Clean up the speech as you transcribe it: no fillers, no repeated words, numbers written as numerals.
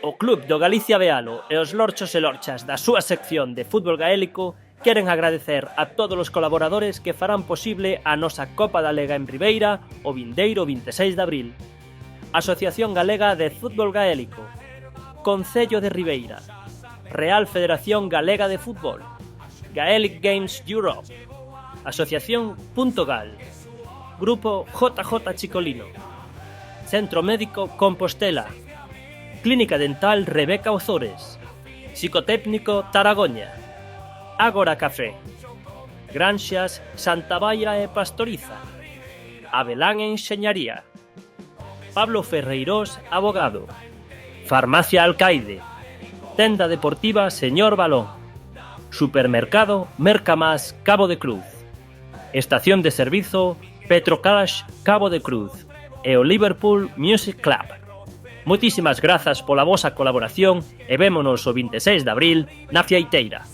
O Club do Galicia Bealo e os lorchos e lorchas da súa sección de fútbol gaélico queren agradecer a todos os colaboradores que farán posible a nosa Copa da Lega en Ribeira o vindeiro 26 de abril. Asociación Galega de Fútbol Gaélico, Concello de Ribeira, Real Federación Galega de Fútbol, Gaelic Games Europe, Asociación Punto Gal, Grupo JJ Chicolino, Centro Médico Compostela, Clínica Dental Rebeca Ozores, Psicotécnico Taragoña, Ágora Café, Granxas Santa Baia e Pastoriza, Abelán Enxeñaría, Pablo Ferreirós Abogado, Farmacia Alcaide, Tenda Deportiva Señor Balón, Supermercado Mercamás Cabo de Cruz, Estación de Servizo Petrocash Cabo de Cruz e o Liverpool Music Club. Moitísimas grazas pola vosa colaboración e vémonos o 26 de abril na Fieiteira.